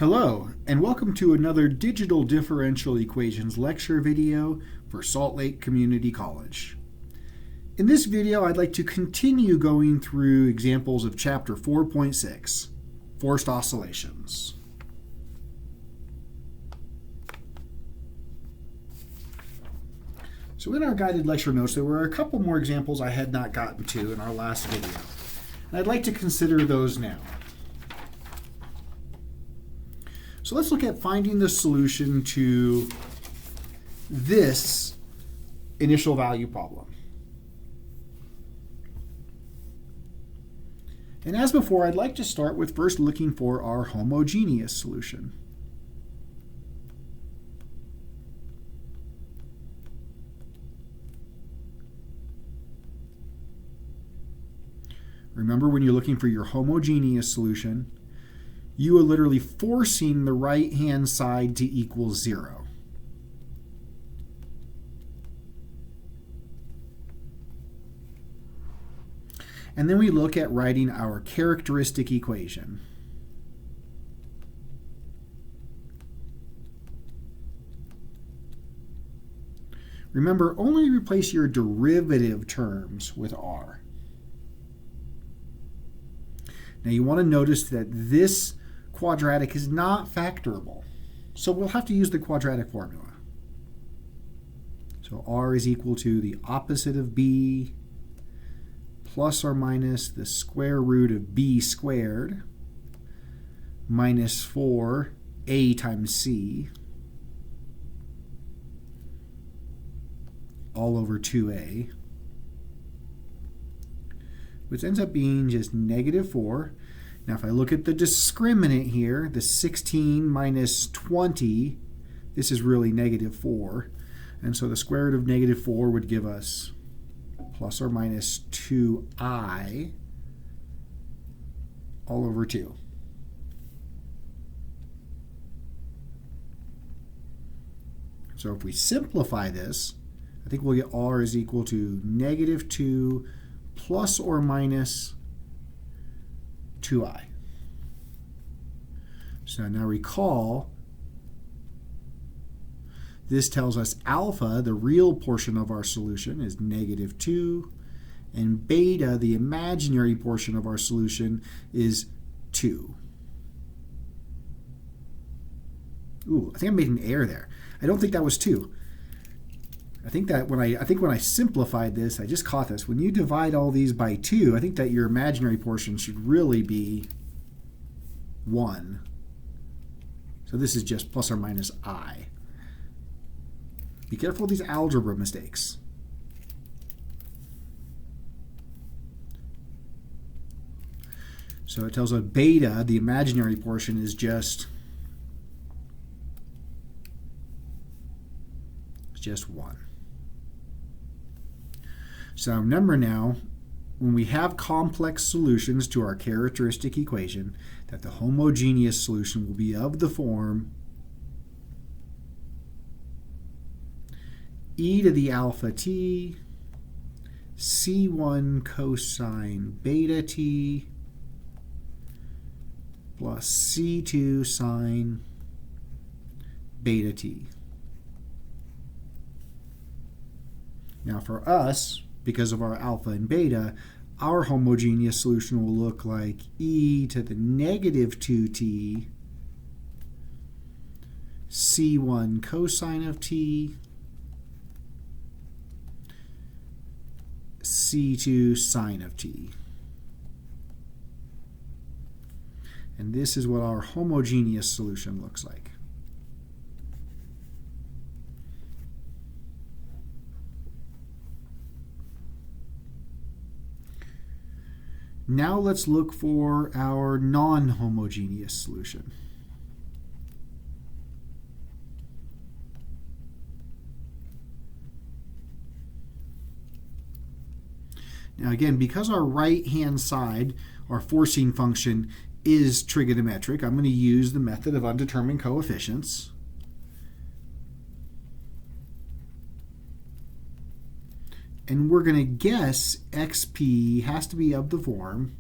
Hello, and welcome to another Digital Differential Equations lecture video for Salt Lake Community College. In this video, I'd like to continue going through examples of Chapter 4.6, Forced Oscillations. So in our guided lecture notes, there were a couple more examples I had not gotten to in our last video, and I'd like to consider those now. So let's look at finding the solution to this initial value problem. And as before, I'd like to start with first looking for our homogeneous solution. Remember, when you're looking for your homogeneous solution, you are literally forcing the right-hand side to equal 0. And then we look at writing our characteristic equation. Remember, only replace your derivative terms with r. Now you want to notice that this quadratic is not factorable, so we'll have to use the quadratic formula. So r is equal to the opposite of b plus or minus the square root of b squared minus 4a times c all over 2a, which ends up being just negative 4. Now if I look at the discriminant here, the 16 minus 20, this is really negative 4. And so the square root of negative 4 would give us plus or minus 2i all over 2. So if we simplify this, I think we'll get r is equal to negative 2 plus or minus 2i. So now recall, this tells us alpha, the real portion of our solution, is negative 2, and beta, the imaginary portion of our solution, is 2. Ooh, I think I made an error there. I don't think that was 2. I think when I simplified this, I just caught this. When you divide all these by 2, I think that your imaginary portion should really be 1. So this is just plus or minus I. Be careful with these algebra mistakes. So it tells us beta, the imaginary portion, is just 1. So remember now, when we have complex solutions to our characteristic equation, that the homogeneous solution will be of the form e to the alpha t c1 cosine beta t plus c2 sine beta t. Now for us, because of our alpha and beta, our homogeneous solution will look like e to the negative 2t c1 cosine of t c2 sine of t. And this is what our homogeneous solution looks like. Now let's look for our non-homogeneous solution. Now again, because our right-hand side, our forcing function, is trigonometric, I'm going to use the method of undetermined coefficients. And we're going to guess xp has to be of the form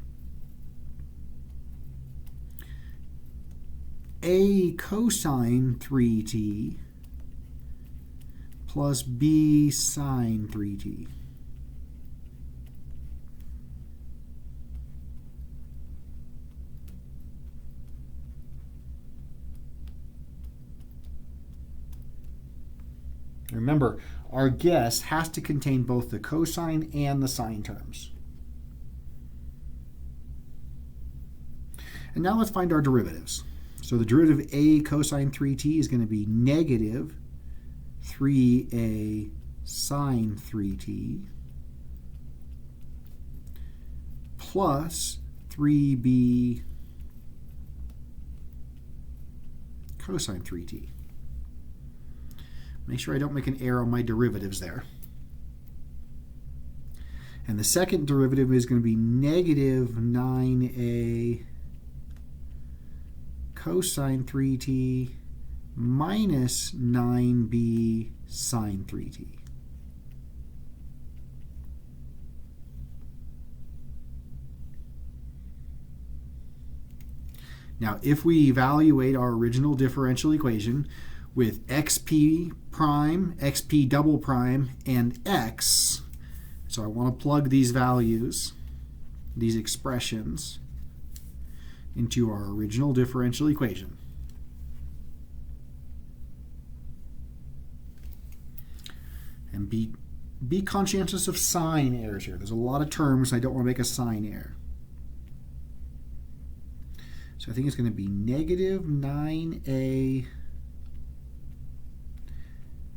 a cosine 3t plus b sine 3t. Remember, our guess has to contain both the cosine and the sine terms. And now let's find our derivatives. So the derivative of a cosine 3t is going to be negative 3a sine 3t plus 3b cosine 3t. Make sure I don't make an error on my derivatives there. And the second derivative is going to be negative 9a cosine 3t minus 9b sine 3t. Now, if we evaluate our original differential equation with xp prime, xp double prime, and x, so I want to plug these values, these expressions, into our original differential equation. And be conscientious of sign errors here. There's a lot of terms, and I don't want to make a sign error. So I think it's going to be negative 9a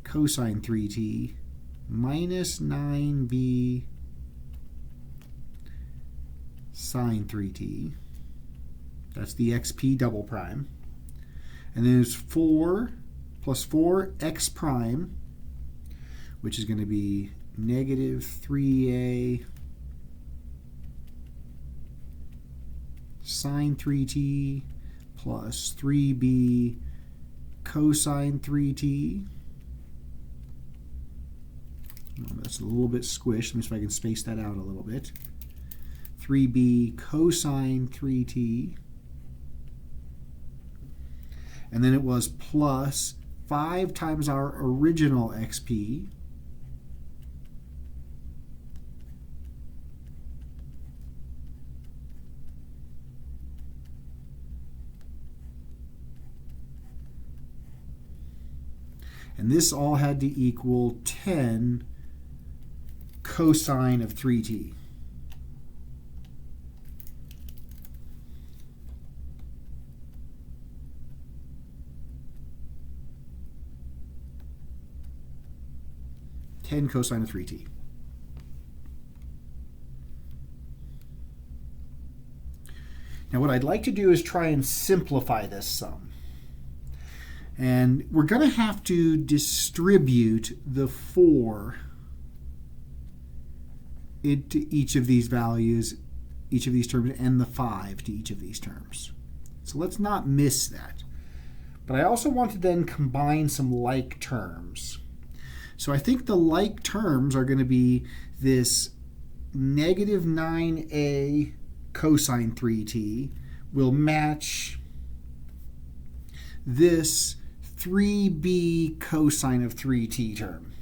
cosine 3t minus 9b sine 3t. That's the xp double prime. And then there's 4 plus 4x prime, which is going to be negative 3a sine 3t plus 3b cosine 3t. That's a little bit squished. Let me see if I can space that out a little bit. 3b cosine 3t. And then it was plus 5 times our original xp and this all had to equal 10 cosine of 3t. Cosine of 3t. Now what I'd like to do is try and simplify this sum. And we're going to have to distribute the 4 into each of these values, each of these terms, and the 5 to each of these terms. So let's not miss that. But I also want to then combine some like terms. So I think the like terms are going to be this negative 9a cosine 3t will match this 3b cosine of 3t term.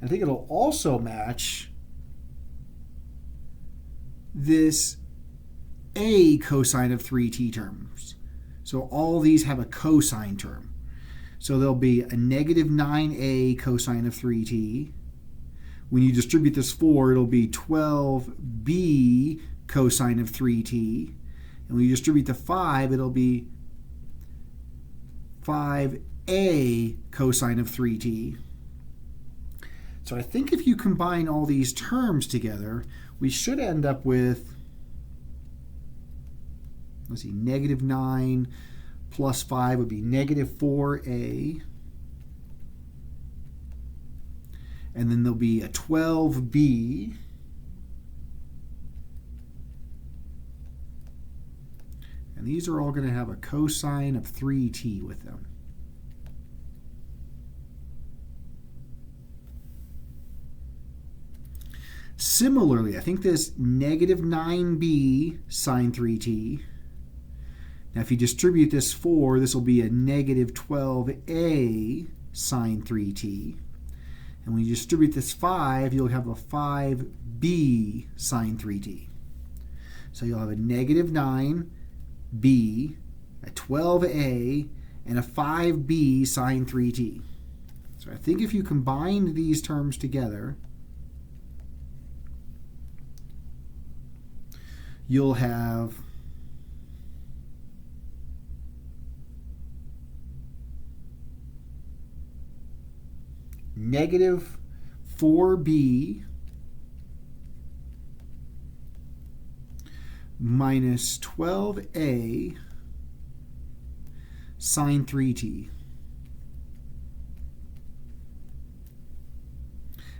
I think it'll also match this a cosine of 3t terms. So all these have a cosine term. So there'll be a negative 9a cosine of 3t. When you distribute this 4, it'll be 12b cosine of 3t. And when you distribute the 5, it'll be 5a cosine of 3t. So I think if you combine all these terms together, we should end up with, let's see, negative 9 plus 5 would be negative 4a. And then there'll be a 12b. And these are all going to have a cosine of 3t with them. Similarly, I think this negative 9b sine 3t, Now if you distribute this 4, this will be a negative 12a sine 3t. And when you distribute this 5, you'll have a 5b sine 3t. So you'll have a negative 9b, a 12a, and a 5b sine 3t. So I think if you combine these terms together, you'll have negative 4b minus 12a sine 3t.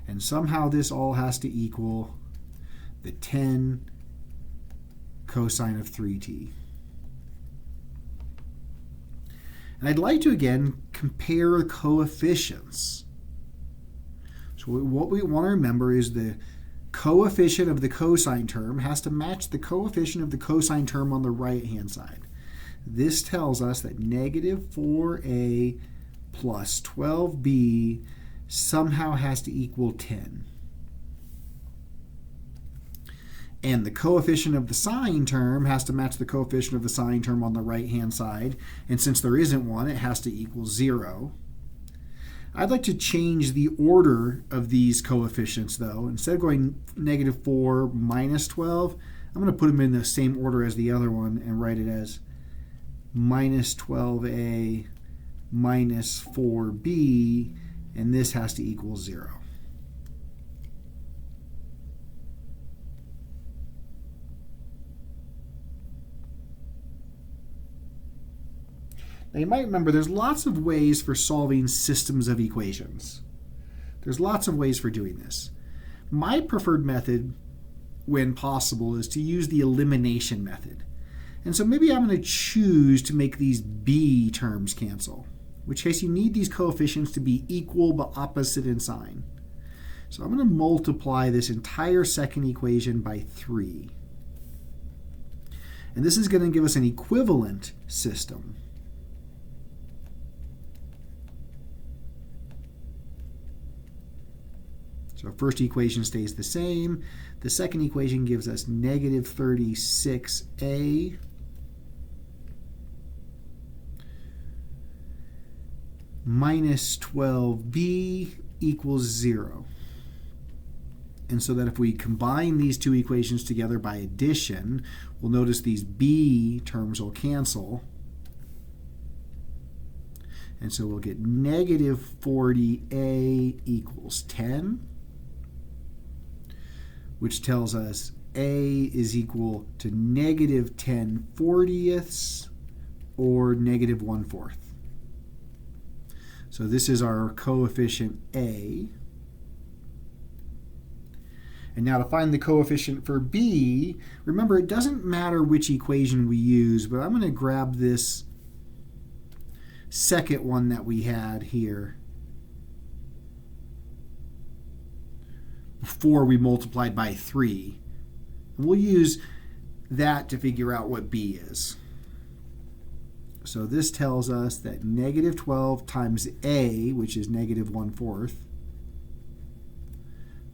And somehow this all has to equal the 10 cosine of 3t. And I'd like to again compare coefficients. So what we want to remember is the coefficient of the cosine term has to match the coefficient of the cosine term on the right-hand side. This tells us that negative 4a plus 12b somehow has to equal 10. And the coefficient of the sine term has to match the coefficient of the sine term on the right-hand side. And since there isn't one, it has to equal 0. I'd like to change the order of these coefficients, though. Instead of going negative 4 minus 12, I'm going to put them in the same order as the other one and write it as minus 12a minus 4b, and this has to equal 0. Now you might remember there's lots of ways for solving systems of equations. There's lots of ways for doing this. My preferred method, when possible, is to use the elimination method. And so maybe I'm going to choose to make these b terms cancel, in which case you need these coefficients to be equal but opposite in sign. So I'm going to multiply this entire second equation by 3. And this is going to give us an equivalent system. So our first equation stays the same. The second equation gives us negative 36a minus 12b equals 0. And so that if we combine these two equations together by addition, we'll notice these b terms will cancel. And so we'll get negative 40a equals 10, which tells us a is equal to negative 10/40ths, or negative 1/4. So this is our coefficient a. And now to find the coefficient for b, remember it doesn't matter which equation we use, but I'm going to grab this second one that we had here before we multiplied by 3. And we'll use that to figure out what b is. So this tells us that negative 12 times a, which is negative 1/4,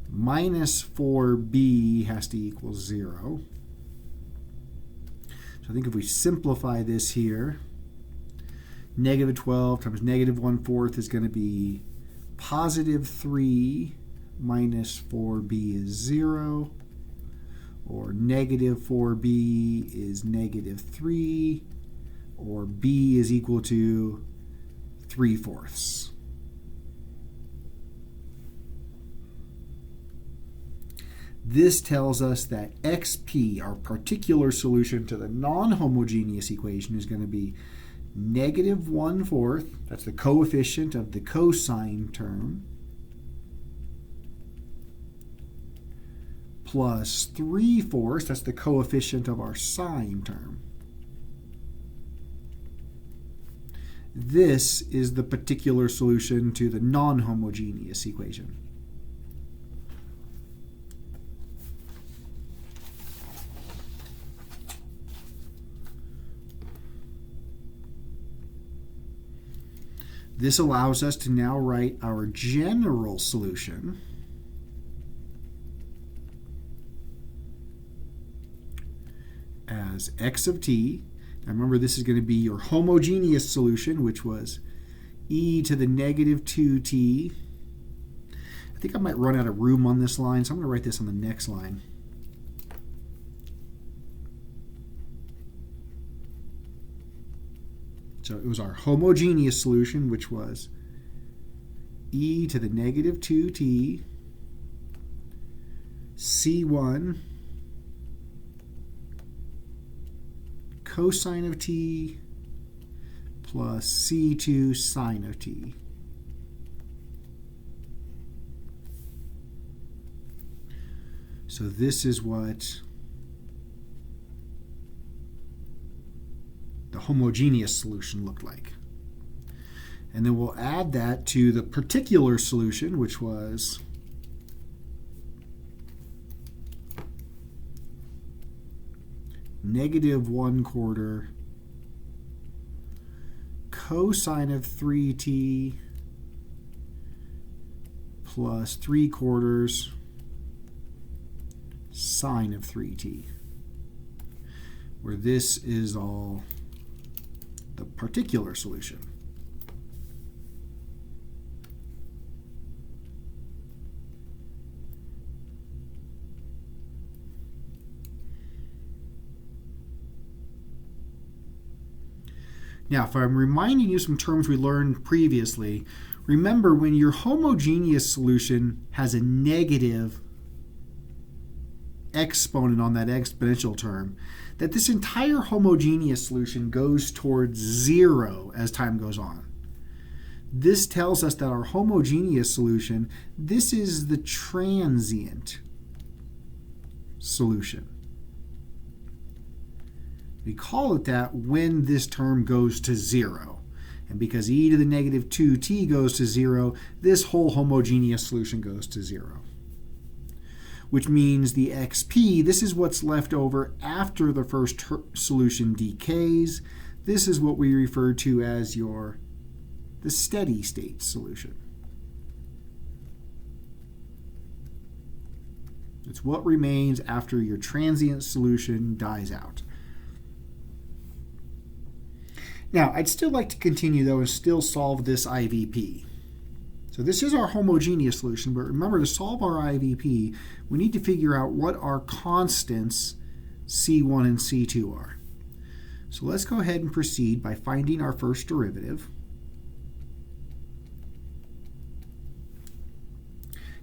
minus 4b has to equal 0. So I think if we simplify this here, negative 12 times negative 1/4 is going to be positive 3 minus 4b is 0, or negative 4b is negative 3, or b is equal to 3/4. This tells us that xp, our particular solution to the non-homogeneous equation, is going to be negative 1/4, that's the coefficient of the cosine term, plus 3/4, that's the coefficient of our sine term. This is the particular solution to the non-homogeneous equation. This allows us to now write our general solution as x of t. Now remember, this is going to be your homogeneous solution, which was e to the negative 2t. I think I might run out of room on this line, so I'm going to write this on the next line. So it was our homogeneous solution, which was e to the negative 2t c1 cosine of t plus c2 sine of t. So this is what the homogeneous solution looked like. And then we'll add that to the particular solution, which was negative 1/4 cosine of 3t plus 3/4 sine of 3t, where this is all the particular solution. Now, if I'm reminding you some terms we learned previously, remember when your homogeneous solution has a negative exponent on that exponential term, that this entire homogeneous solution goes towards 0 as time goes on. This tells us that our homogeneous solution, this is the transient solution. We call it that when this term goes to 0. And because e to the negative 2t goes to 0, this whole homogeneous solution goes to 0. Which means the xp, this is what's left over after the first solution decays. This is what we refer to as the steady state solution. It's what remains after your transient solution dies out. Now, I'd still like to continue, though, and still solve this IVP. So this is our homogeneous solution, but remember, to solve our IVP, we need to figure out what our constants C1 and C2 are. So let's go ahead and proceed by finding our first derivative.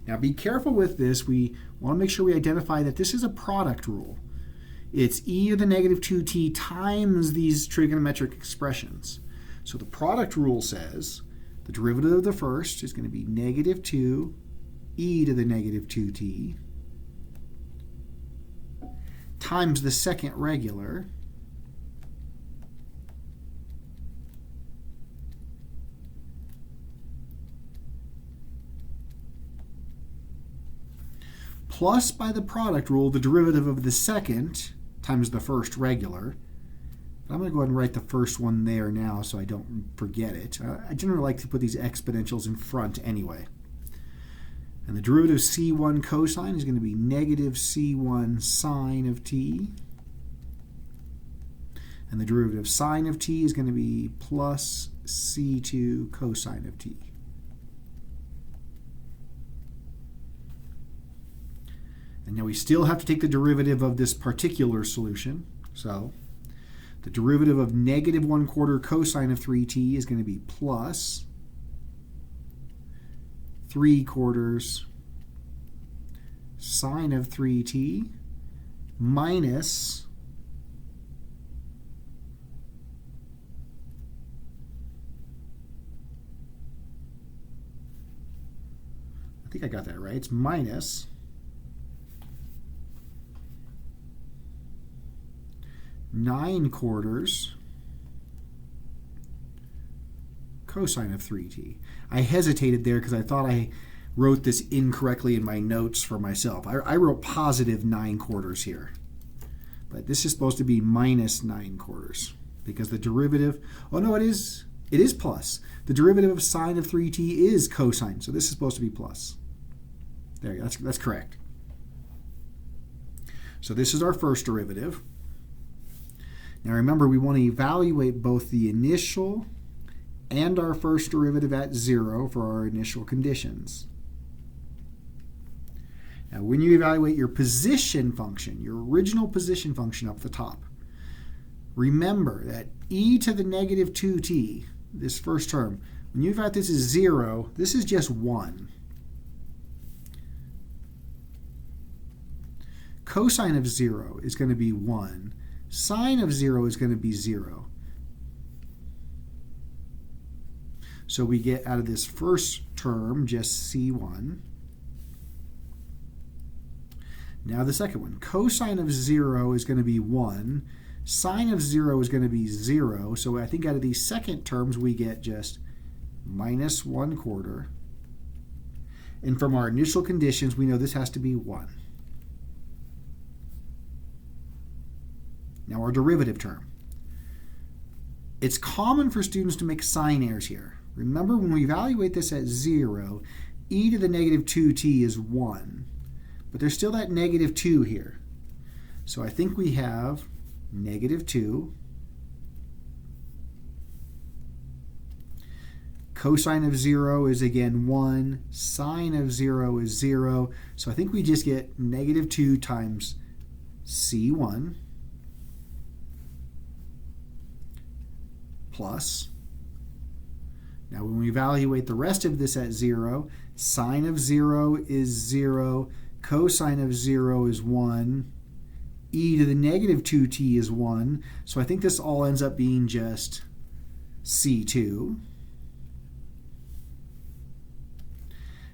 Now be careful with this. We want to make sure we identify that this is a product rule. It's e to the negative 2t times these trigonometric expressions. So the product rule says the derivative of the first is going to be negative 2 e to the negative 2t times the second regular plus, by the product rule, the derivative of the second times the first regular. But I'm going to go ahead and write the first one there now so I don't forget it. I generally like to put these exponentials in front anyway. And the derivative of c1 cosine is going to be negative c1 sine of t. And the derivative of sine of t is going to be plus c2 cosine of t. And now we still have to take the derivative of this particular solution. So the derivative of negative 1/4 cosine of 3t is going to be plus 3/4 sine of 3t minus I think I got that right. It's minus 9/4 cosine of 3t. I hesitated there because I thought I wrote this incorrectly in my notes for myself. I wrote positive 9/4 here. But this is supposed to be minus 9/4 because the derivative, oh no, it is It is plus. The derivative of sine of 3t is cosine, so this is supposed to be plus. There you go. That's correct. So this is our first derivative. Now remember, we want to evaluate both the initial and our first derivative at 0 for our initial conditions. Now when you evaluate your position function, your original position function up the top, remember that e to the negative 2t, this first term, when you evaluate this as 0, this is just 1. Cosine of 0 is going to be 1. Sine of 0 is going to be 0. So we get out of this first term just c1. Now the second one. Cosine of 0 is going to be 1. Sine of 0 is going to be 0. So I think out of these second terms we get just minus 1/4. And from our initial conditions, we know this has to be 1. Now our derivative term. It's common for students to make sign errors here. Remember, when we evaluate this at 0, e to the negative 2t is 1. But there's still that negative 2 here. So I think we have negative 2. Cosine of 0 is again 1. Sine of 0 is 0. So I think we just get negative 2 times c1 plus. Now when we evaluate the rest of this at 0, sine of 0 is 0. Cosine of 0 is 1. E to the negative 2t is 1. So I think this all ends up being just c2.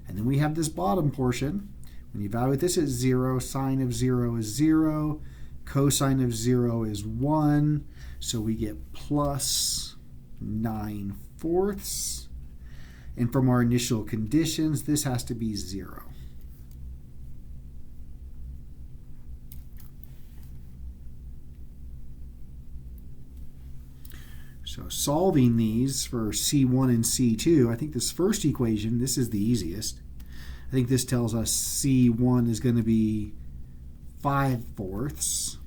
And then we have this bottom portion. When you evaluate this at 0, sine of 0 is 0. Cosine of 0 is 1. So we get plus 9/4. And from our initial conditions, this has to be 0. So solving these for C1 and C2, I think this first equation, this is the easiest. I think this tells us C1 is going to be 5/4.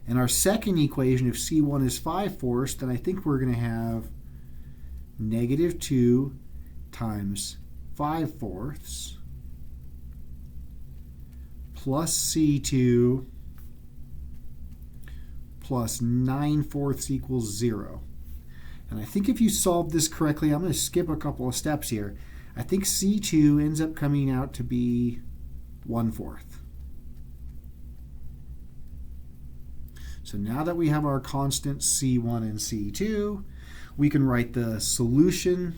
And our second equation, if C1 is 5/4, then I think we're going to have negative 2 times 5/4 plus C2 plus 9/4 equals 0. And I think if you solve this correctly, I'm going to skip a couple of steps here. I think C2 ends up coming out to be 1/4. So now that we have our constants C1 and C2, we can write the solution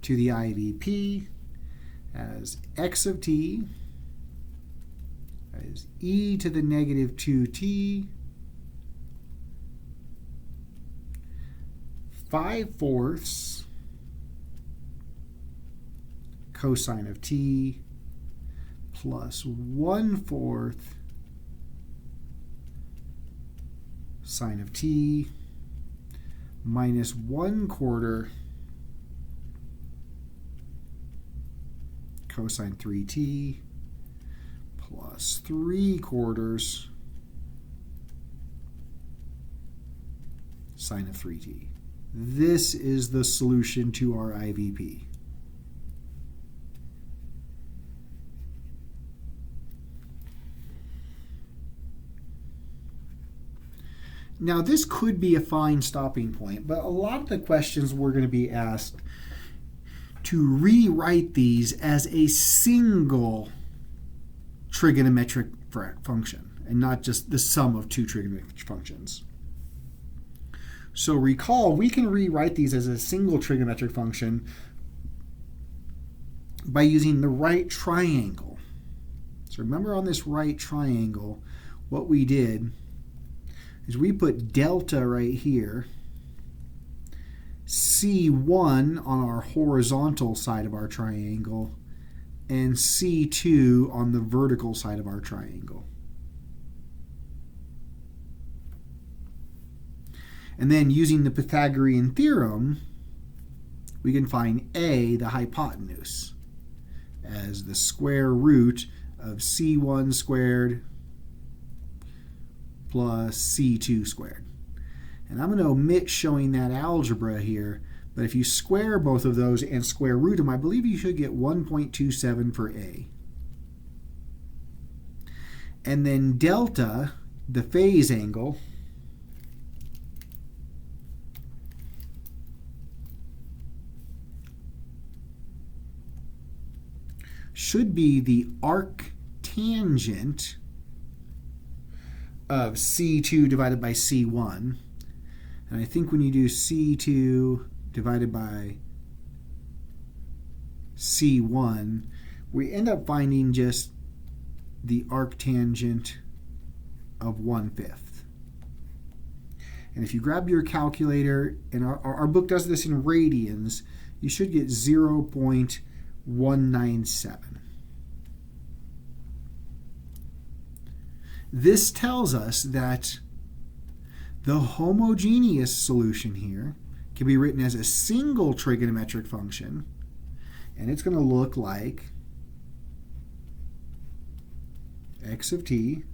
to the IVP as x of t is e to the negative 2t 5/4 cosine of t plus 1/4 sine of t minus 1/4 cosine 3t plus 3/4 sine of 3t. This is the solution to our IVP. Now this could be a fine stopping point, but a lot of the questions we're going to be asked to rewrite these as a single trigonometric function and not just the sum of two trigonometric functions. So recall, we can rewrite these as a single trigonometric function by using the right triangle. So remember, on this right triangle, what we did is we put delta right here, C1 on our horizontal side of our triangle, and C2 on the vertical side of our triangle. And then using the Pythagorean theorem, we can find A, the hypotenuse, as the square root of C1 squared plus C2 squared. And I'm going to omit showing that algebra here, but if you square both of those and square root them, I believe you should get 1.27 for A. And then delta, the phase angle, should be the arctangent of C2 divided by C1. And I think when you do C2 divided by C1, we end up finding just the arctangent of 1/5. And if you grab your calculator, and our book does this in radians, you should get 0.197. This tells us that the homogeneous solution here can be written as a single trigonometric function, and it's going to look like x of t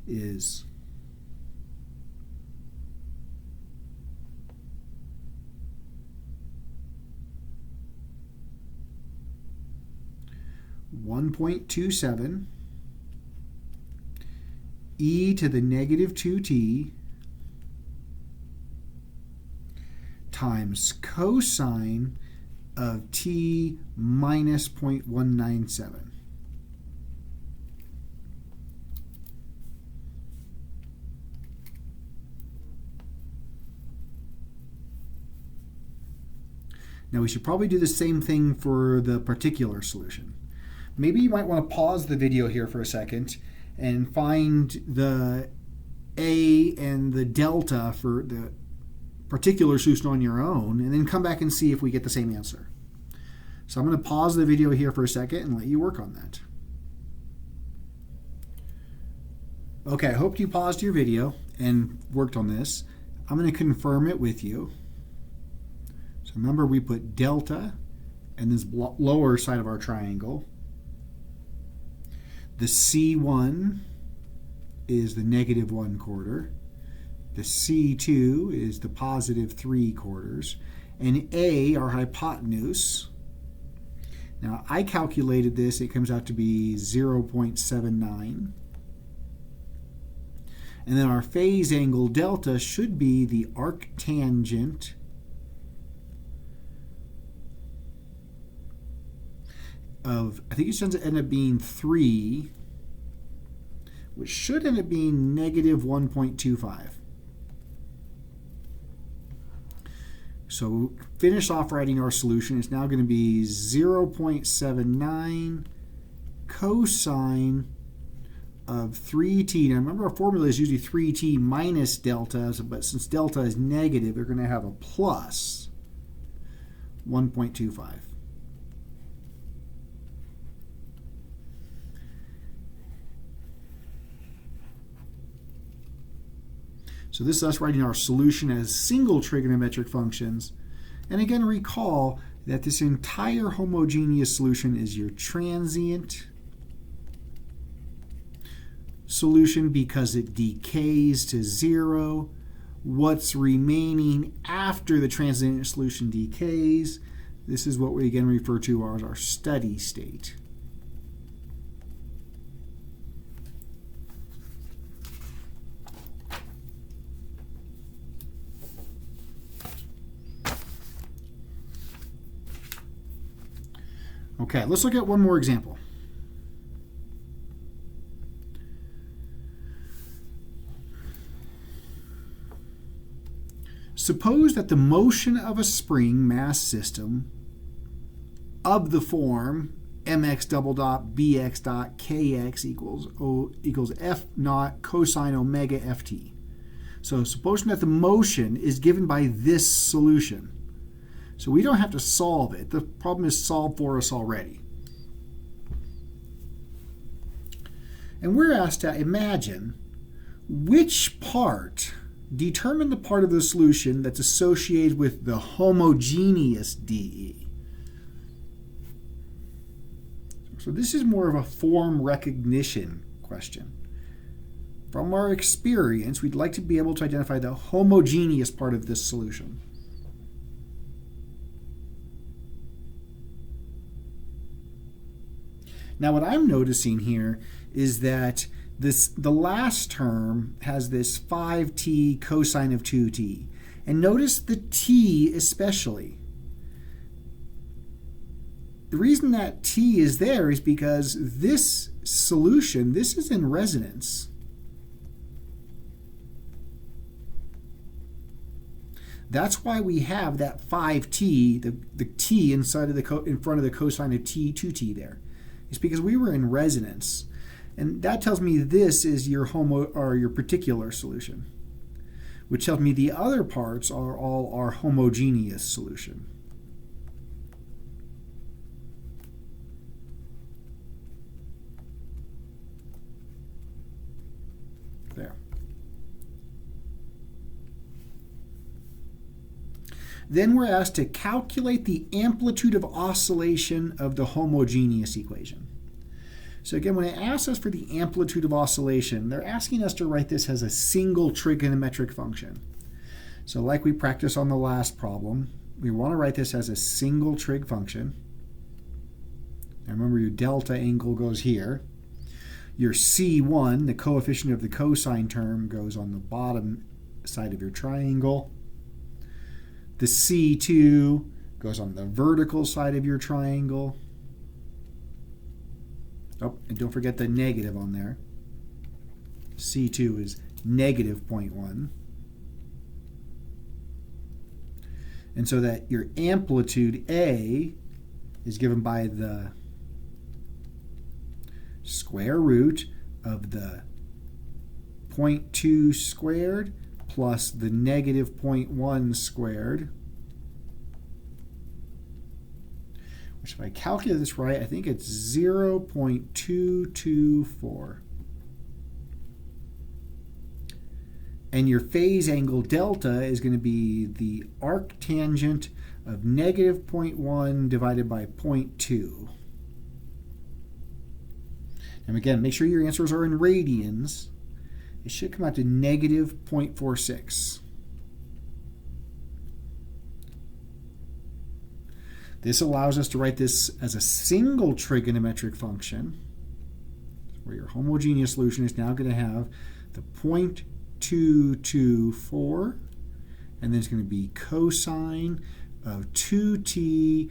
is (1.27) e to the negative 2t times cosine of t minus 0.197. Now we should probably do the same thing for the particular solution. Maybe you might want to pause the video here for a second and find the A and the delta for the particular solution on your own, and then come back and see if we get the same answer. So I'm going to pause the video here for a second and let you work on that. Okay, I hope you paused your video and worked on this. I'm going to confirm it with you. So remember, we put delta in this lower side of our triangle. The C1 is the negative 1/4. The C2 is the positive 3/4. And A, our hypotenuse. Now, I calculated this. It comes out to be 0.79. And then our phase angle delta should be the arctangent of, I think it should end up being 3, which should end up being negative 1.25. So finish off writing our solution. It's now going to be 0.79 cosine of 3t. Now remember, our formula is usually 3t minus delta, but since delta is negative, we're going to have a plus 1.25. So this is us writing our solution as single trigonometric functions. And again, recall that this entire homogeneous solution is your transient solution because it decays to 0. What's remaining after the transient solution decays, this is what we again refer to as our steady state. Okay, let's look at one more example. Suppose that the motion of a spring mass system of the form mx double dot bx dot kx equals f naught cosine omega ft. So supposing that the motion is given by this solution. So we don't have to solve it. The problem is solved for us already. And we're asked to imagine which part, determine the part of the solution that's associated with the homogeneous DE. So this is more of a form recognition question. From our experience, we'd like to be able to identify the homogeneous part of this solution. Now what I'm noticing here is that the last term has this 5t cosine of 2t. And notice the t especially. The reason that t is there is because this solution, this is in resonance. That's why we have that 5t, the t inside of in front of the cosine of t, 2t there. It's because we were in resonance. And that tells me this is your your particular solution, which tells me the other parts are all our homogeneous solution. There. Then we're asked to calculate the amplitude of oscillation of the homogeneous equation. So again, when it asks us for the amplitude of oscillation, they're asking us to write this as a single trigonometric function. So like we practiced on the last problem, we want to write this as a single trig function. Now remember, your delta angle goes here. Your C1, the coefficient of the cosine term, goes on the bottom side of your triangle. The C2 goes on the vertical side of your triangle. Oh, and don't forget the negative on there. C2 is negative 0.1. And so that your amplitude A is given by the square root of the 0.2 squared plus the negative 0.1 squared, which if I calculate this right, I think it's 0.224. And your phase angle delta is going to be the arctangent of negative 0.1 divided by 0.2. And again, make sure your answers are in radians. It should come out to negative 0.46. This allows us to write this as a single trigonometric function, where your homogeneous solution is now going to have the 0.224, and then it's going to be cosine of 2t.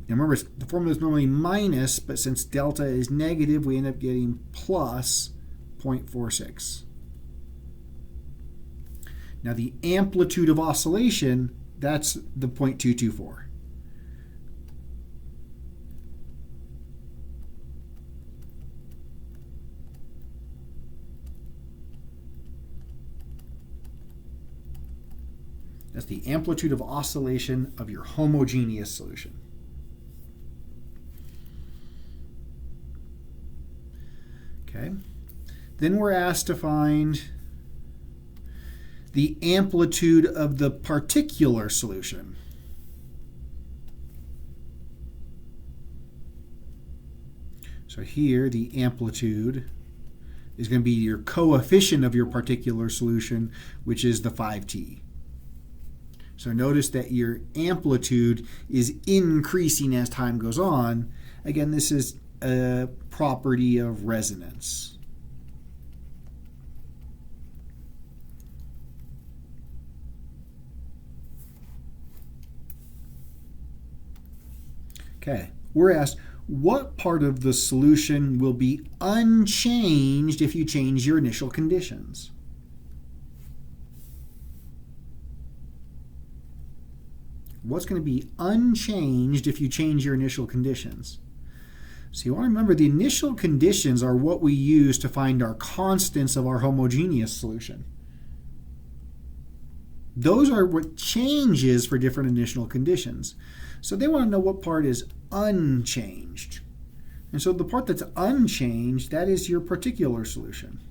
Now remember, the formula is normally minus, but since delta is negative, we end up getting plus 0.46. Now the amplitude of oscillation, that's the 0.224. That's the amplitude of oscillation of your homogeneous solution. Okay. Then we're asked to find the amplitude of the particular solution. So here, the amplitude is going to be your coefficient of your particular solution, which is the 5t. So notice that your amplitude is increasing as time goes on. Again, this is a property of resonance. Okay, we're asked, what part of the solution will be unchanged if you change your initial conditions? What's going to be unchanged if you change your initial conditions? So you want to remember the initial conditions are what we use to find our constants of our homogeneous solution. Those are what changes for different initial conditions. So they want to know what part is unchanged. And so the part that's unchanged, that is your particular solution.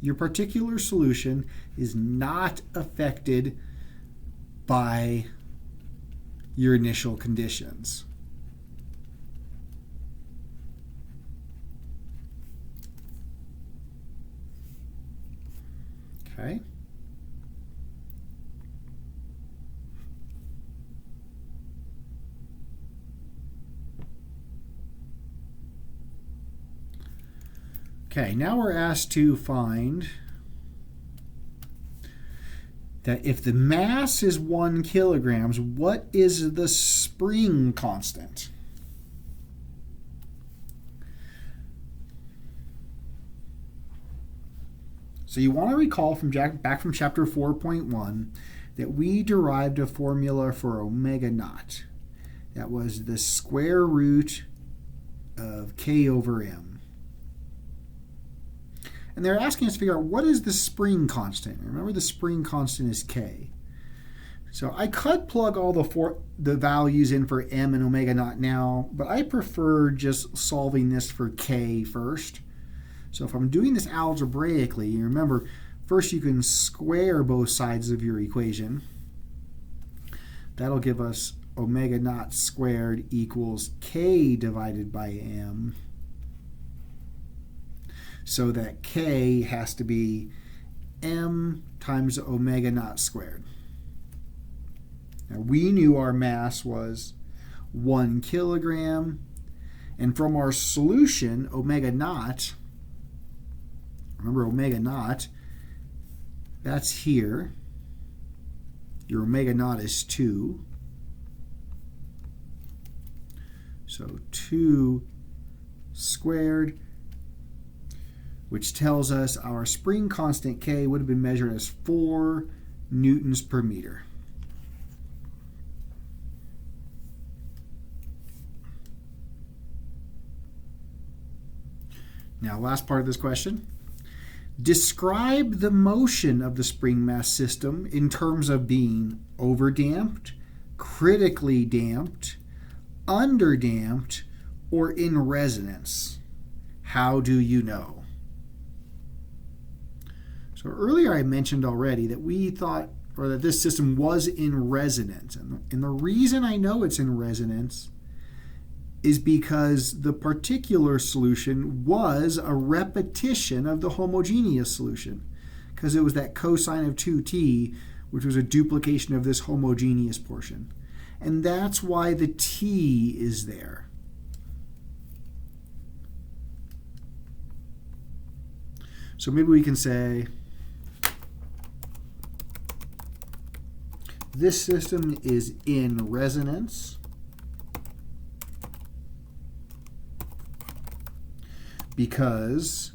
Your particular solution is not affected by your initial conditions. Okay. Okay, now we're asked to find that if the mass is 1 kilograms, what is the spring constant? So you want to recall from back from chapter 4.1 that we derived a formula for omega naught. That was the square root of k over m. And they're asking us to figure out what is the spring constant. Remember, the spring constant is k. So I could plug all the values in for m and omega naught now, but I prefer just solving this for k first. So if I'm doing this algebraically, remember, first you can square both sides of your equation. That'll give us omega naught squared equals k divided by m. So that k has to be m times omega naught squared. Now we knew our mass was 1 kilogram, and from our solution, omega naught, remember omega naught, that's here. Your omega naught is 2. So 2 squared, which tells us our spring constant K would have been measured as 4 newtons per meter. Now, last part of this question. Describe the motion of the spring mass system in terms of being overdamped, critically damped, underdamped, or in resonance. How do you know? So earlier I mentioned already that we thought, or that this system was in resonance. And the reason I know it's in resonance is because the particular solution was a repetition of the homogeneous solution, because it was that cosine of 2t, which was a duplication of this homogeneous portion. And that's why the t is there. So maybe we can say this system is in resonance because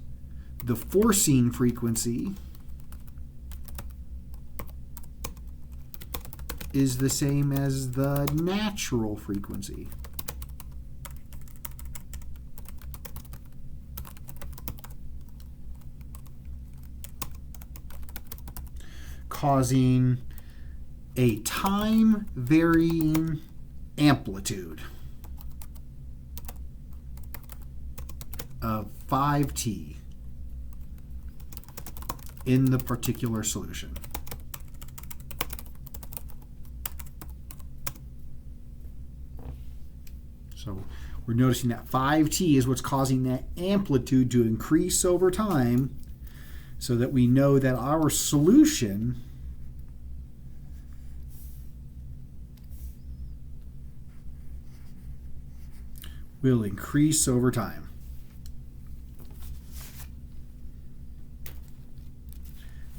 the forcing frequency is the same as the natural frequency. Causing a time-varying amplitude of 5t in the particular solution. So we're noticing that 5t is what's causing that amplitude to increase over time, so that we know that our solution will increase over time.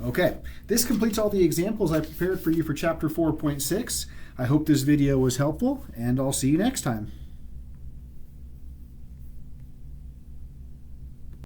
Okay, this completes all the examples I prepared for you for Chapter 4.6. I hope this video was helpful, and I'll see you next time.